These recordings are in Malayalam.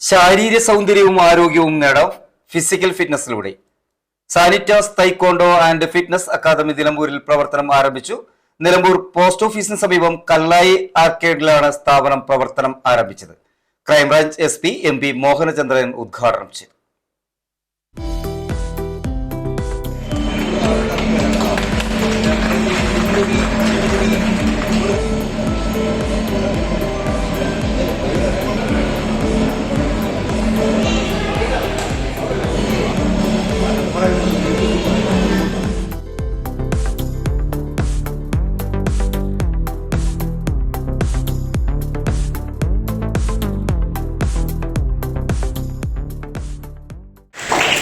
ശാരീരിക സൗന്ദര്യവും ആരോഗ്യവും നേടാം ഫിസിക്കൽ ഫിറ്റ്നസിലൂടെ. Sanitas taekwondo and fitness academy നിലമ്പൂരിൽ പ്രവർത്തനം ആരംഭിച്ചു. നിലമ്പൂർ പോസ്റ്റ് ഓഫീസിന് സമീപം കല്ലായി ആർക്കേഡിലാണ് സ്ഥാപനം പ്രവർത്തനം ആരംഭിച്ചത്. ക്രൈംബ്രാഞ്ച് SP MP മോഹനചന്ദ്രൻ ഉദ്ഘാടനം ചെയ്തു.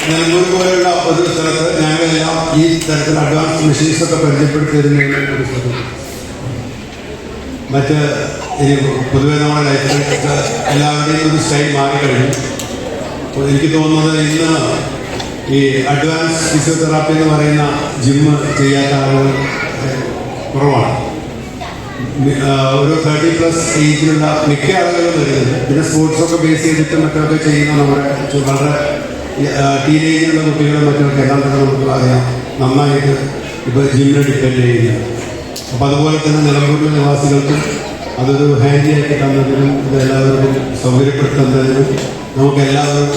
നിലമ്പൂർ പോലെയുള്ള ഒരു സ്ഥലത്ത് ഞങ്ങളെല്ലാം ഈ തരത്തിൽ അഡ്വാൻസ് മെഷീൻസ് ഒക്കെ പരിചയപ്പെടുത്തി തരുന്നതിന് ഒരു സ്ഥലം മറ്റ് പൊതുവെ നമ്മുടെ ലൈഫിൽ എല്ലാവരുടെയും ഒരു സ്റ്റൈൽ മാറിക്കഴിഞ്ഞു. എനിക്ക് തോന്നുന്നത് ഇന്ന് ഈ അഡ്വാൻസ് ഫിസിയോതെറാപ്പി എന്ന് പറയുന്ന ജിമ്മ് ചെയ്യാത്ത ആളുകൾ കുറവാണ്. ഒരു 30+ ഏജിലുള്ള മിക്ക ആളുകളും വരുന്നത്. പിന്നെ സ്പോർട്സൊക്കെ ബേസ് ചെയ്തിട്ട് മറ്റൊക്കെ ചെയ്യുന്ന നമ്മുടെ വളരെ ടീനേജിലുള്ള കുട്ടികളും മറ്റൊക്കെ എല്ലാം തന്നെ നമുക്ക് അറിയാം നന്നായിട്ട് ഇപ്പോൾ ജിമ്മിനെ ഡിപ്പെൻഡ് ചെയ്യുക. അപ്പോൾ അതുപോലെ തന്നെ നിലമ്പൂരിലെ നിവാസികൾക്കും അതൊരു ഹാൻഡി ആക്കി തന്നതിനും ഇതെല്ലാവർക്കും സൗകര്യപ്പെടുത്തുന്നതിനും നമുക്ക് എല്ലാവരും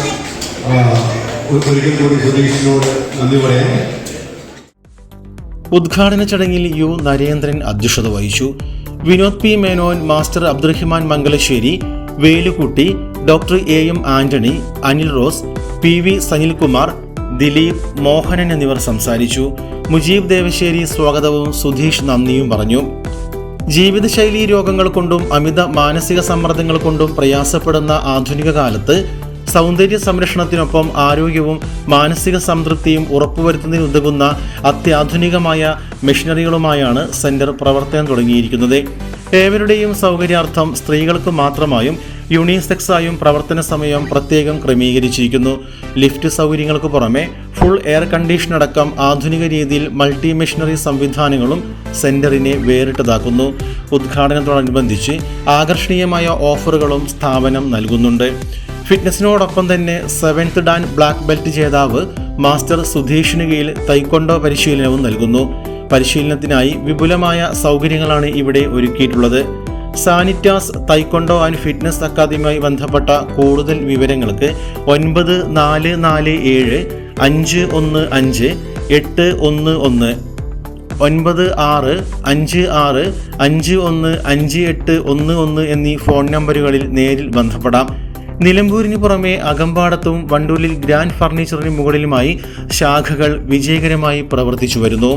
ഒരിക്കൽ കൂടി സുധീഷിനോട് നന്ദി പറയാം. ഉദ്ഘാടന ചടങ്ങിൽ U നരേന്ദ്രൻ അധ്യക്ഷത വഹിച്ചു. Vinod P Menon, master Abdurahiman Mangalassery, Velukutty, doctor AM Antony, Anil Rose, PV Sanilkumar, Dileep, Mohanan എന്നിവർ സംസാരിച്ചു. മുജീബ് ദേവശ്ശേരി സ്വാഗതവും സുധീഷ് നന്ദിയും പറഞ്ഞു. ജീവിതശൈലീ രോഗങ്ങൾ കൊണ്ടും അമിത മാനസിക സമ്മർദ്ദങ്ങൾ കൊണ്ടും പ്രയാസപ്പെടുന്ന ആധുനിക കാലത്ത് സൗന്ദര്യ സംരക്ഷണത്തിനൊപ്പം ആരോഗ്യവും മാനസിക സംതൃപ്തിയും ഉറപ്പുവരുത്തുന്നതിനുതകുന്ന അത്യാധുനികമായ മെഷീനറികളുമായാണ് സെന്റർ പ്രവർത്തനം തുടങ്ങിയിരിക്കുന്നത്. ഏവരുടെയും സൗകര്യാർത്ഥം സ്ത്രീകൾക്ക് മാത്രമായും യൂണിസെക്സായും പ്രവർത്തന സമയം പ്രത്യേകം ക്രമീകരിച്ചിരിക്കുന്നു. ലിഫ്റ്റ് സൗകര്യങ്ങൾക്ക് പുറമെ ഫുൾ എയർ കണ്ടീഷൻ അടക്കം ആധുനിക രീതിയിൽ മൾട്ടി മെഷീനറി സംവിധാനങ്ങളും സെന്ററിനെ വേറിട്ടതാക്കുന്നു. ഉദ്ഘാടനത്തോടനുബന്ധിച്ച് ആകർഷണീയമായ ഓഫറുകളും സ്ഥാപനം നൽകുന്നുണ്ട്. ഫിറ്റ്നസിനോടൊപ്പം തന്നെ 7th ഡാൻ ബ്ലാക്ക് ബെൽറ്റ് ജേതാവ് മാസ്റ്റർ സുധീഷിന് കീഴിൽ തൈക്കൊണ്ടോ പരിശീലനവും നൽകുന്നു. പരിശീലനത്തിനായി വിപുലമായ സൗകര്യങ്ങളാണ് ഇവിടെ ഒരുക്കിയിട്ടുള്ളത്. സാനിറ്റാസ് തൈക്കൊണ്ടോ ആൻഡ് ഫിറ്റ്നസ് അക്കാദമിയുമായി ബന്ധപ്പെട്ട കൂടുതൽ വിവരങ്ങൾക്ക് 9447 515 811 9656 51 5811 എന്നീ ഫോൺ നമ്പറുകളിൽ നേരിൽ ബന്ധപ്പെടാം. നിലമ്പൂരിന് പുറമെ അകമ്പാടത്തും വണ്ടൂരിൽ ഗ്രാൻഡ് ഫർണിച്ചറിന് മുകളിലുമായി ശാഖകൾ വിജയകരമായി പ്രവർത്തിച്ചു വരുന്നു.